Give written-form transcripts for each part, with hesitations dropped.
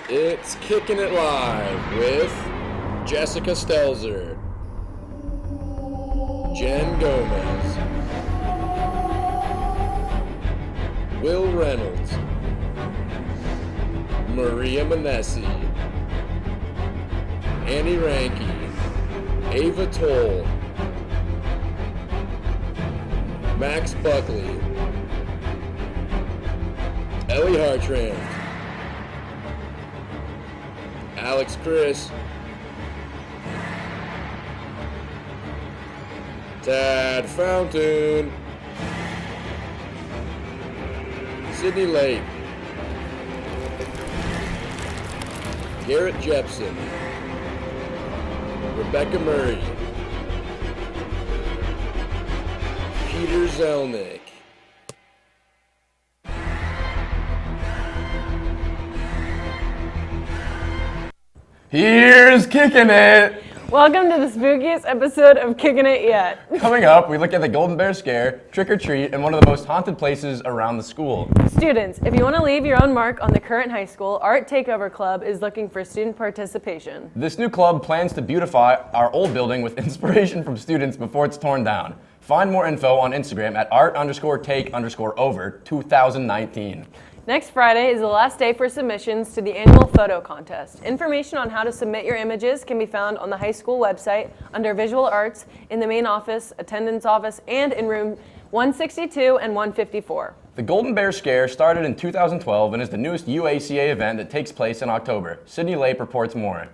It's Kickin' It Live with Jessica Stelzer, Jen Gomez, Will Reynolds, Maria Manessi, Annie Ranke, Ava Toll, Max Buckley, Ellie Hartranft, Alex Chris, Tad Fountain, Sydney Lake, Garrett Jepson, Rebecca Murray, Peter Zelnick. Here's Kickin' It! Welcome to the spookiest episode of Kickin' It Yet. Coming up, we look at the Golden Bear Scare, Trick or Treat, and one of the most haunted places around the school. Students, if you want to leave your own mark on the current high school, Art Takeover Club is looking for student participation. This new club plans to beautify our old building with inspiration from students before it's torn down. Find more info on Instagram at art_take_over 2019. Next Friday is the last day for submissions to the annual photo contest. Information on how to submit your images can be found on the high school website under Visual Arts, in the main office, attendance office, and in room 162 and 154. The Golden Bear Scare started in 2012 and is the newest UACA event that takes place in October. Sydney Lape reports more.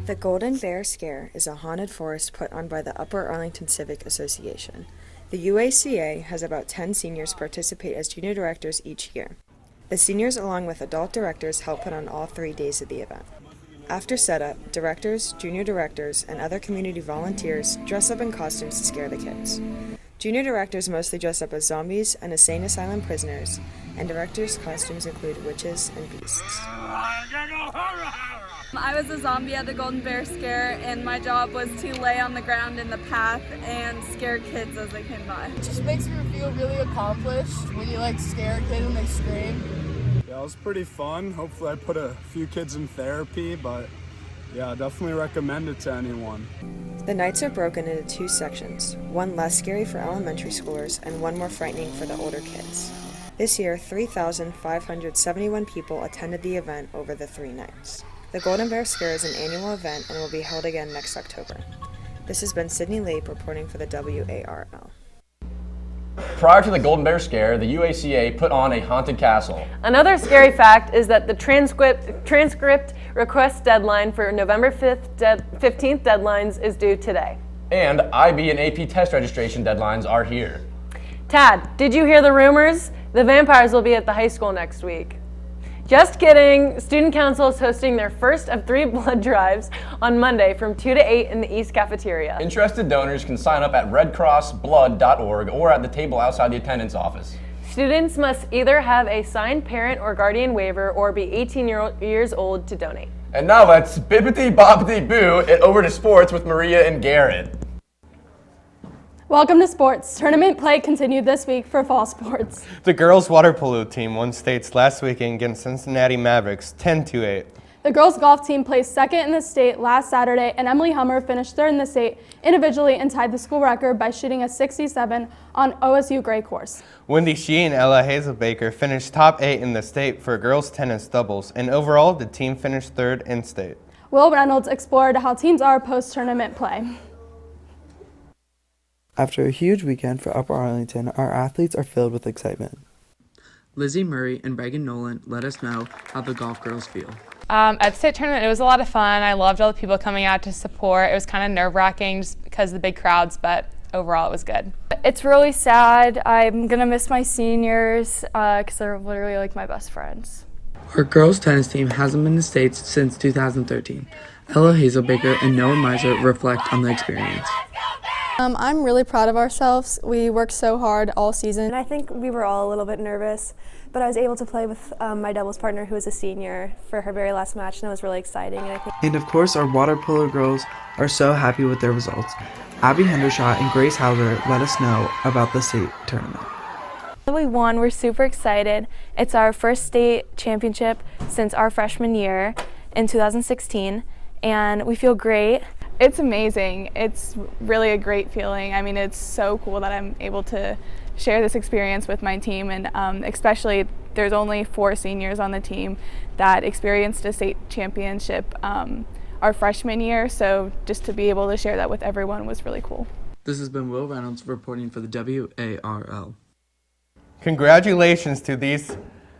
The Golden Bear Scare is a haunted forest put on by the Upper Arlington Civic Association. The UACA has about 10 seniors participate as junior directors each year. The seniors, along with adult directors, help put on all 3 days of the event. After setup, directors, junior directors, and other community volunteers dress up in costumes to scare the kids. Junior directors mostly dress up as zombies and insane asylum prisoners, and directors' costumes include witches and beasts. I was a zombie at the Golden Bear Scare, and my job was to lay on the ground in the path and scare kids as they came by. It just makes me feel really accomplished when you scare a kid and they scream. Yeah, it was pretty fun. Hopefully I put a few kids in therapy, but yeah, definitely recommend it to anyone. The nights are broken into 2 sections, one less scary for elementary schoolers and one more frightening for the older kids. This year, 3,571 people attended the event over the 3 nights. The Golden Bear Scare is an annual event and will be held again next October. This has been Sydney Lape reporting for the WARL. Prior to the Golden Bear Scare, the UACA put on a haunted castle. Another scary fact is that the transcript request deadline for November 15th deadlines is due today. And IB and AP test registration deadlines are here. Tad, did you hear the rumors? The vampires will be at the high school next week. Just kidding. Student Council is hosting their first of 3 blood drives on Monday from 2 to 8 in the East Cafeteria. Interested donors can sign up at redcrossblood.org or at the table outside the attendance office. Students must either have a signed parent or guardian waiver or be 18 years old to donate. And now let's bippity-boppity-boo it over to sports with Maria and Garrett. Welcome to sports. Tournament play continued this week for fall sports. The girls' water polo team won states last weekend against Cincinnati Mavericks 10-8. The girls' golf team placed second in the state last Saturday, and Emily Hummer finished third in the state individually and tied the school record by shooting a 67 on OSU Gray course. Wendy Shee and Ella Hazelbaker finished top 8 in the state for girls' tennis doubles, and overall the team finished third in state. Will Reynolds explored how teams are post-tournament play. After a huge weekend for Upper Arlington, our athletes are filled with excitement. Lizzie Murray and Reagan Nolan let us know how the golf girls feel. At state tournament, it was a lot of fun. I loved all the people coming out to support. It was kind of nerve-wracking just because of the big crowds, but overall it was good. It's really sad. I'm going to miss my seniors because they're literally my best friends. Our girls' tennis team hasn't been in the States since 2013. Ella Hazelbaker and Noah Miser reflect on the experience. I'm really proud of ourselves. We worked so hard all season. And I think we were all a little bit nervous, but I was able to play with my doubles partner who was a senior for her very last match, and it was really exciting. And of course, our water polo girls are so happy with their results. Abby Hendershot and Grace Hauser let us know about the state tournament. We won. We're super excited. It's our first state championship since our freshman year in 2016, and we feel great. It's amazing. It's really a great feeling. I mean, it's so cool that I'm able to share this experience with my team, and especially there's only 4 seniors on the team that experienced a state championship our freshman year, so just to be able to share that with everyone was really cool. This has been Will Reynolds reporting for the WARL. Congratulations to these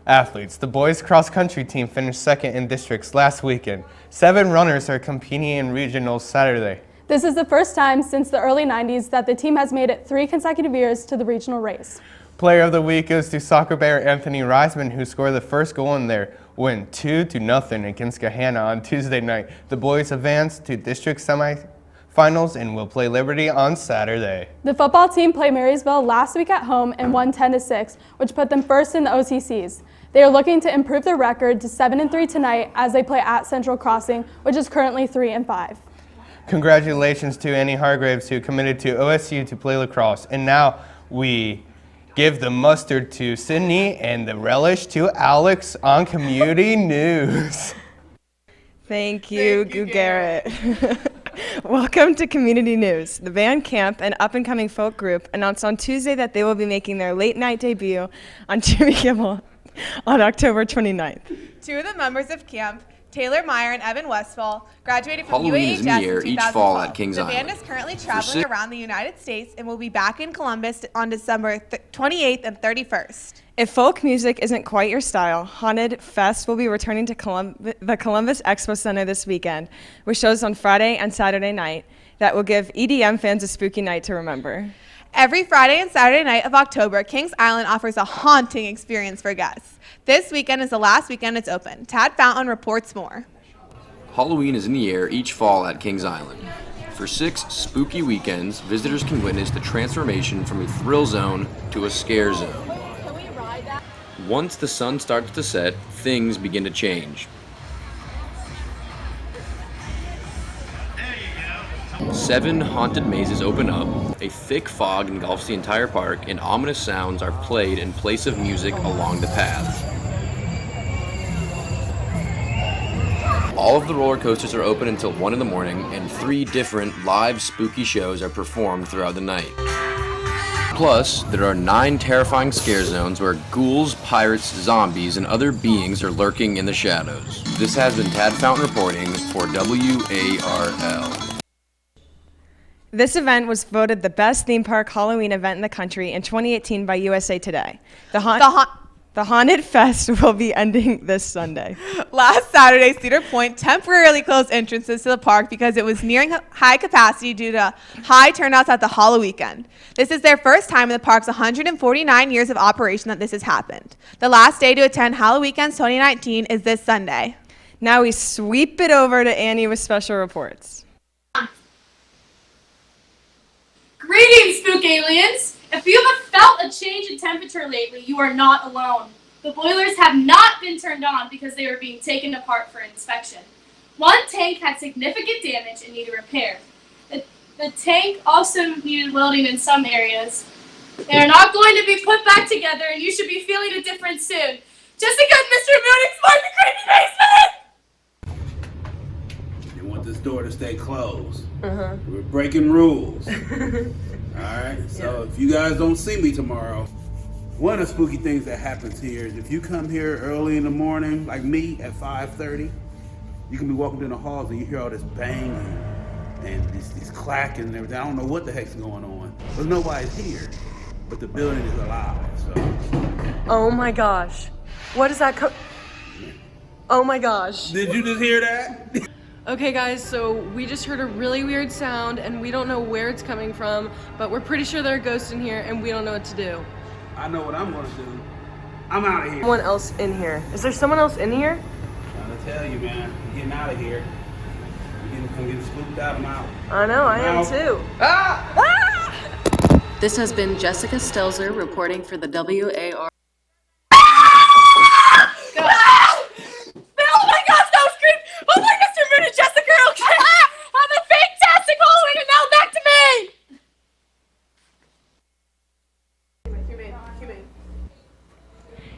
athletes. The boys cross-country team finished second in districts last weekend. 7 runners are competing in regionals Saturday. This is the first time since the early 90s that the team has made it 3 consecutive years to the regional race. Player of the week goes to soccer bear Anthony Reisman, who scored the first goal in their win 2-0 against Gahanna on Tuesday night. The boys advanced to district semifinals and will play Liberty on Saturday. The football team played Marysville last week at home and won 10-6, which put them first in the OCCs. They are looking to improve their record to 7-3 tonight as they play at Central Crossing, which is currently 3-5. Congratulations to Annie Hargraves, who committed to OSU to play lacrosse. And now we give the mustard to Sydney and the relish to Alex on Community News. Thank you, Garrett. Welcome to Community News. The band Camp, an up-and-coming folk group, announced on Tuesday that they will be making their late-night debut on Jimmy Kimmel on October 29th. 2 of the members of Camp, Taylor Meyer and Evan Westfall, graduated from Halloween UAHS is in the air in each 2012. fall at Kings The Island. band is currently traveling around the United States and will be back in Columbus on December 28th and 31st. If folk music isn't quite your style, Haunted Fest will be returning to the Columbus Expo Center this weekend, with shows on Friday and Saturday night that will give EDM fans a spooky night to remember. Every Friday and Saturday night of October, Kings Island offers a haunting experience for guests. This weekend is the last weekend it's open. Tad Fountain reports more. Halloween is in the air each fall at Kings Island. For 6 spooky weekends, visitors can witness the transformation from a thrill zone to a scare zone. Once the sun starts to set, things begin to change. 7 haunted mazes open up, a thick fog engulfs the entire park, and ominous sounds are played in place of music along the paths. All of the roller coasters are open until 1 in the morning, and 3 different live spooky shows are performed throughout the night. Plus, there are 9 terrifying scare zones where ghouls, pirates, zombies, and other beings are lurking in the shadows. This has been Tad Fountain reporting for WARL. This event was voted the best theme park Halloween event in the country in 2018 by USA Today. The Haunted Fest will be ending this Sunday. Last Saturday, Cedar Point temporarily closed entrances to the park because it was nearing high capacity due to high turnouts at the Halloween weekend. This is their first time in the park's 149 years of operation that this has happened. The last day to attend Halloween Weekends 2019 is this Sunday. Now we sweep it over to Annie with special reports. Greetings, spook aliens! If you have felt a change in temperature lately, you are not alone. The boilers have not been turned on because they were being taken apart for inspection. One tank had significant damage and needed repair. The tank also needed welding in some areas. They are not going to be put back together, and you should be feeling a difference soon. Jessica and Mr. Moon explore the creepy basement! You want this door to stay closed. We're breaking rules. Alright, so if you guys don't see me tomorrow, one of the spooky things that happens here is if you come here early in the morning, like me at 5:30, you can be walking through the halls and you hear all this banging and these clacking and everything. I don't know what the heck's going on. But nobody's here, but the building is alive, so. Oh my gosh. What is that Oh my gosh. Did you just hear that? Okay guys, so we just heard a really weird sound and we don't know where it's coming from, but we're pretty sure there are ghosts in here and we don't know what to do. I know what I'm gonna do. I'm out of here. Someone else in here. Is there someone else in here? I'm trying to tell you, man. I'm getting out of here. I'm getting spooked out. I'm out. I know, I am too. Ah! Ah! This has been Jessica Stelzer reporting for the WAR. Oh my gosh, that was creepy! Oh my Mr. Moon and Jessica are okay! Have a fantastic Halloween, and now back to me!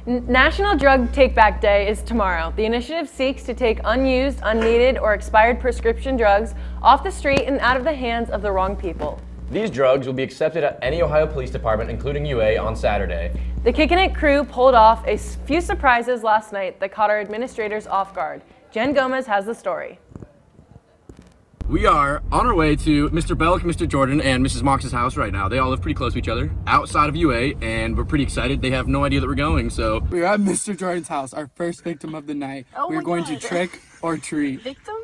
National Drug Take-Back Day is tomorrow. The initiative seeks to take unused, unneeded, or expired prescription drugs off the street and out of the hands of the wrong people. These drugs will be accepted at any Ohio police department, including UA, on Saturday. The Kickin' It crew pulled off a few surprises last night that caught our administrators off guard. Jen Gomez has the story. We are on our way to Mr. Belk, Mr. Jordan, and Mrs. Mox's house right now. They all live pretty close to each other, outside of UA, and we're pretty excited. They have no idea that we're going, so. We're at Mr. Jordan's house, our first victim of the night. We're going to trick or treat. Victim?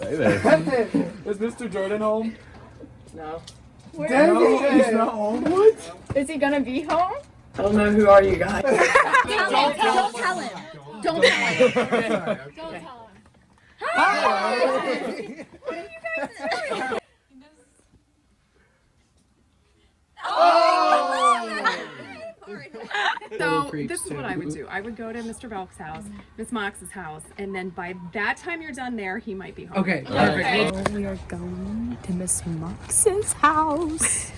Hey there. Is Mr. Jordan home? No. No, he's not home. What? Is he gonna be home? I don't know, who are you guys? Don't tell him. Don't tell him. Don't tell him. Hi! What are you guys doing? So this is what I would do. I would go to Mr. Belk's house, Miss Mox's house, and then by that time you're done there, he might be home. Okay, perfect. So we are going to Miss Mox's house.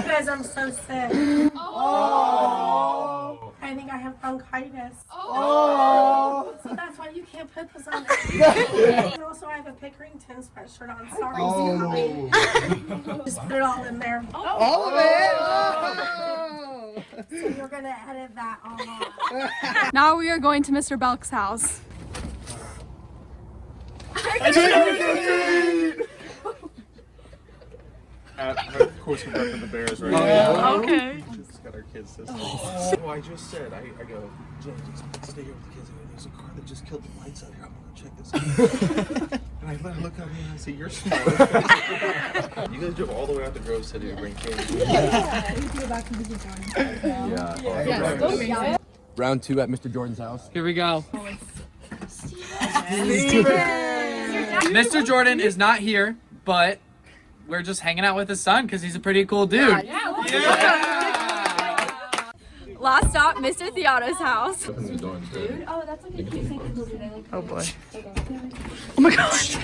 Guys, I'm so sick. Oh. I think I have bronchitis. Oh. So that's why you can't put this on. And also, I have a Pickerington sweatshirt on. Sorry. Oh. Just put it all in there. All of it? Oh. So you're going to edit that all off. Now we are going to Mr. Belk's house. Of course, we're repping the Bears right now. Yeah. Okay. Just got our kids this well, I just said, I go, Jen, just stay here with the kids. There's a car that just killed the lights out here. I'm going to check this out. And I look at me and I say, you're smart. You guys drove all the way out to Grove City to bring kids. Yeah. You can go back and visit Johnny. Yeah. Round 2 at Mr. Jordan's house. Here we go. Mr. Jordan is not here, but we're just hanging out with his son because he's a pretty cool dude. Last stop, Mr. Theato's house. Dude, oh, that's like a cute thing. Oh boy. Oh my gosh.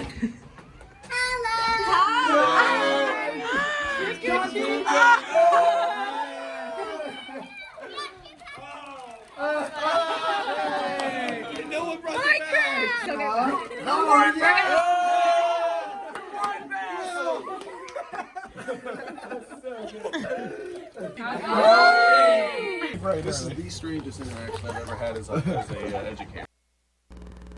No one brought it back. How are you? Right, this is the strangest interaction I've ever had as a educator.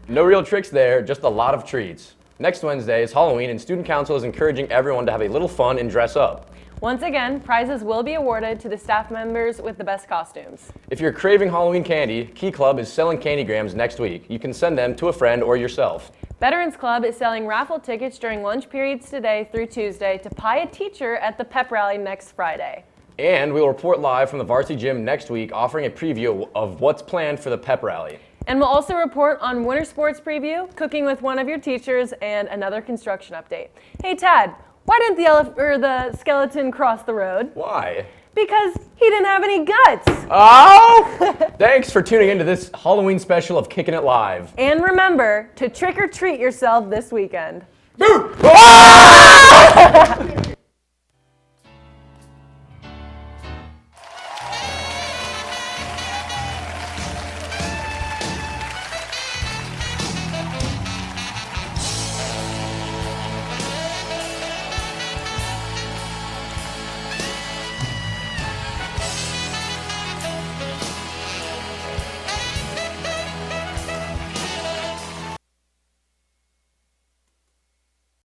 No real tricks there, just a lot of treats. Next Wednesday is Halloween, and Student Council is encouraging everyone to have a little fun and dress up. Once again, prizes will be awarded to the staff members with the best costumes. If you're craving Halloween candy, Key Club is selling candygrams next week. You can send them to a friend or yourself. Veterans Club is selling raffle tickets during lunch periods today through Tuesday to pie a teacher at the pep rally next Friday. And we will report live from the varsity gym next week, offering a preview of what's planned for the pep rally. And we'll also report on winter sports preview, cooking with one of your teachers, and another construction update. Hey Tad, why didn't the skeleton cross the road? Why? Because he didn't have any guts. Oh! Thanks for tuning into this Halloween special of Kickin' It Live. And remember to trick or treat yourself this weekend.